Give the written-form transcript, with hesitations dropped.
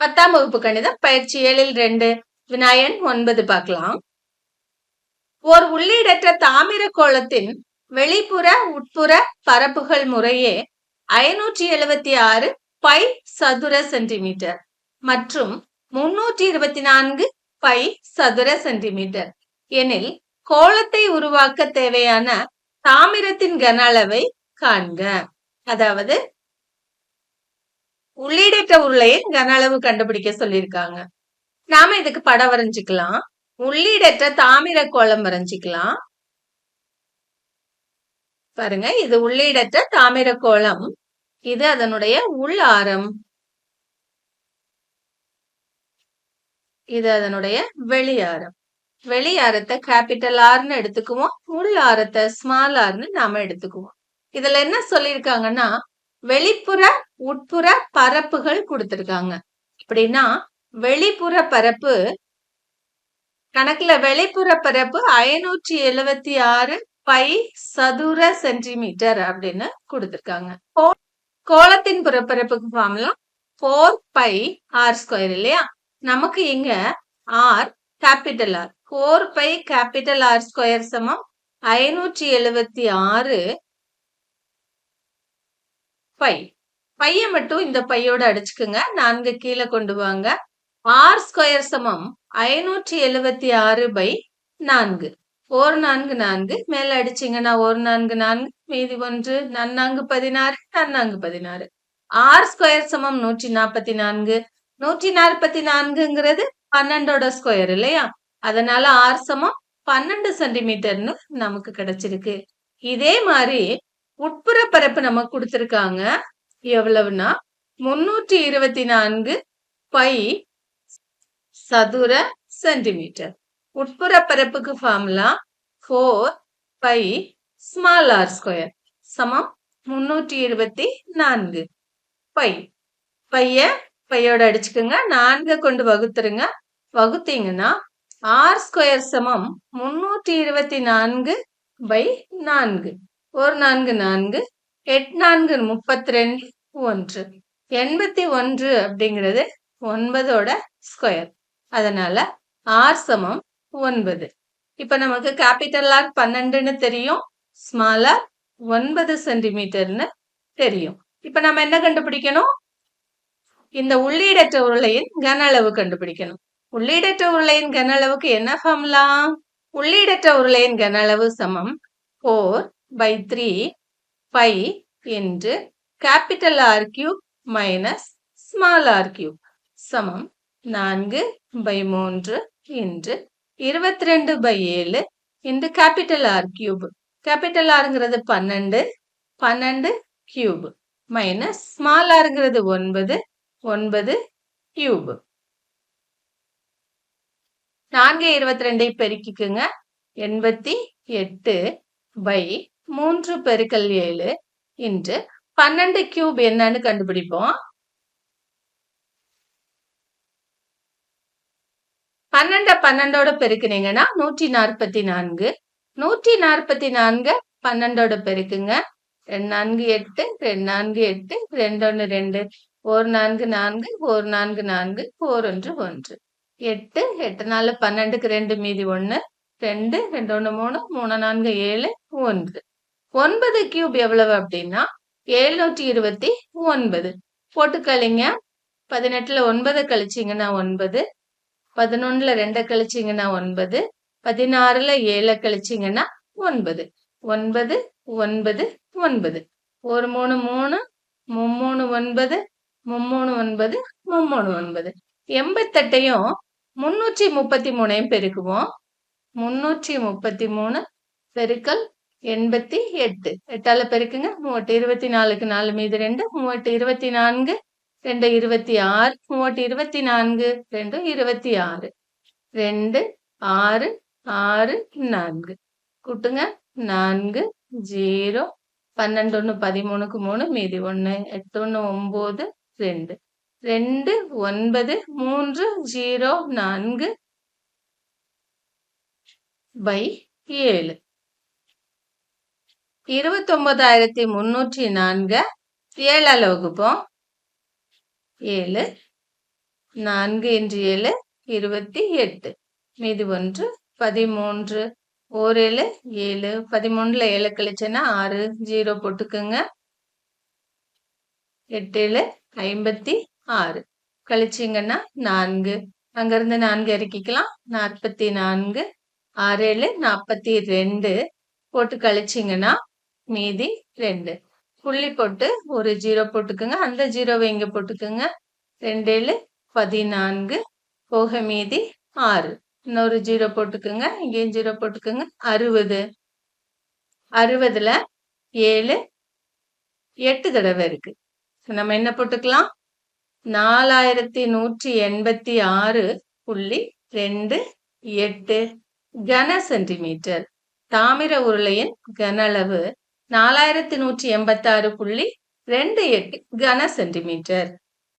10ஆம் வகுப்பு கணிதம் பயிற்சி 7ல் 2 வினாயன் 9 பார்க்கலாம். ஓர் உள்ளீடற்ற தாமிர கோளத்தின் வெளிப்புற உட்புற பரப்புகள் முறையே 576 பை சதுர சென்டிமீட்டர் மற்றும் 324 பை சதுர சென்டிமீட்டர் எனில் கோளத்தை உருவாக்க தேவையான தாமிரத்தின் கன அளவை காண்க. அதாவது உள்ளீடற்ற உருளையின் கன அளவு கண்டுபிடிக்க சொல்லியிருக்காங்க. நாம இதுக்கு படம் வரைஞ்சுக்கலாம். உள்ளீடற்ற தாமிர கோளம் வரைஞ்சிக்கலாம். பாருங்க, இது உள்ளீடற்ற தாமிர கோளம். இது அதனுடைய உள் ஆரம். இது அதனுடைய வெளியாரம். வெளியாரத்தை கேபிட்டல் ஆர்னு எடுத்துக்குவோம். உள் ஆரத்தை ஸ்மால் ஆர்னு நாம எடுத்துக்குவோம். இதுல என்ன சொல்லியிருக்காங்கன்னா வெளிப்புற உட்புற பரப்புகள் கொடுத்திருக்காங்க. அப்படின்னா வெளிப்புற பரப்பு கணக்குல வெளிப்புற பரப்பு 576 பை சதுர சென்டிமீட்டர் அப்படின்னு கொடுத்திருக்காங்க. கோளத்தின் புறப்பரப்புக்கு ஃபார்முலா 4 பை ஆர் ஸ்கொயர் இல்லையா? நமக்கு இங்க R capital R 4 pi capital R square சமம் 576 பை. பைய மட்டும் இந்த பையோட அடிச்சுக்குங்க. 4 கீழே கொண்டு வாங்க. ஆர் ஸ்கொயர் சமம் 576 பை 4. 4 4 4 மேல அடிச்சிங்கன்னா 1 4 4 மீதி 1 4 16 4 16. ஆர் ஸ்கொயர் சமம் 144. 144ங்கிறது 12ஓட ஸ்கொயர் இல்லையா? அதனால ஆர் சமம் 12 சென்டிமீட்டர்னு நமக்கு கிடைச்சிருக்கு. இதே மாதிரி உட்புற பரப்பு நமக்கு கொடுத்திருக்காங்க. எவ்வளவுனா 324 பை சதுர சென்டிமீட்டர். உட்புற பரப்புக்கு formula 4 pi small R square சமம் 324 பை. பையோட அடிச்சுக்குங்க. 4 கொண்டு வகுத்துருங்க. வகுத்தீங்கன்னா ஆர் ஸ்கொயர் சமம் 324 பை 4. 1 4 4 8 4 32 1. 81 அப்படிங்கிறது 9ஓட ஸ்கொயர். அதனால ஆர் சமம் 9. இப்ப நமக்கு கேபிட்டல் ஆர் 12ன்னு தெரியும், ஸ்மால் ஆர் 9 சென்டிமீட்டர்னு தெரியும். இப்ப நம்ம என்ன கண்டுபிடிக்கணும்? இந்த உள்ளீடற்ற உருளையின் கன அளவு கண்டுபிடிக்கணும். உள்ளீடற்ற உருளையின் கன அளவுக்கு என்ன ஃபார்முலா? உள்ளீடற்ற உருளையின் கன அளவு சமம் 4 பை 3 பை என்று capital R cube minus small R cube சமம் 4 பை 3 என்று 22 பை 7 என்று கேபிட்டல் ஆர் கியூப். கேபிட்டல் ஆர்ங்கிறது 12, 12 கியூப் மைனஸ் ஸ்மால் ஆர்ங்கிறது 9, 9 கியூப். 4 22 பெருக்கிக்குங்க. 88 பை 3 பெருக்கல் 7 இன்று 12 கியூப் என்னன்னு கண்டுபிடிப்போம். 12ஓட பெருக்குனீங்கன்னா 144. 144 12ஓட பெருக்குங்க. 2 4 8 2 4 8 2 1 2 1 4 4 1 4 4 4 1 1. 8 8 4 12க்கு 2 மீதி 1 2 2 1 3 3 4 7 1. 9 கியூப் எவ்வளவு அப்படின்னா 729. போட்டு கழிங்க. 18ல 9 கழிச்சிங்கன்னா 9, 11ல 2 கழிச்சிங்கன்னா 9, 16ல 7 கழிச்சிங்கன்னா 9. 9 9 9 1 3 3 3 9 3 9 3 9. 88யும் 333 பெருக்குவோம். 333 பெருக்கல் 88. 8ஆல பெருக்குங்க. 3 24க்கு 4 மீதி 2 3 24 2 26 3 24 2 26 2 6 6 4 கூட்டுங்க. 4 0 12 1 13க்கு 3 மீதி 1 8 1 9 2 2 9 3 0 4 பை 7. 29304 7ஆல வகுப்போம். 7 4 இன்று 7 28. மீதி 1 13. 1 7 7. 13ல 7 கழிச்சேன்னா 6 0 போட்டுக்குங்க. 8 7 56. கழிச்சிங்கன்னா 4. அங்கிருந்து 4 இறக்கிக்கலாம். 44. 6 7 42 போட்டு கழிச்சிங்கன்னா மீதி 2. புள்ளி போட்டு ஒரு 0 போட்டுக்குங்க. அந்த 0வை இங்க போட்டுக்குங்க. 2 7 14 போக மீதி 6. இன்னொரு 0 போட்டுக்குங்க. இங்கேயும் 0 போட்டுக்குங்க. 60. 60ல 7 8 தடவை இருக்கு. நம்ம என்ன போட்டுக்கலாம்? 4186.28 கன சென்டிமீட்டர். தாமிர உருளையின் கன அளவு 4186.28 கன சென்டிமீட்டர்.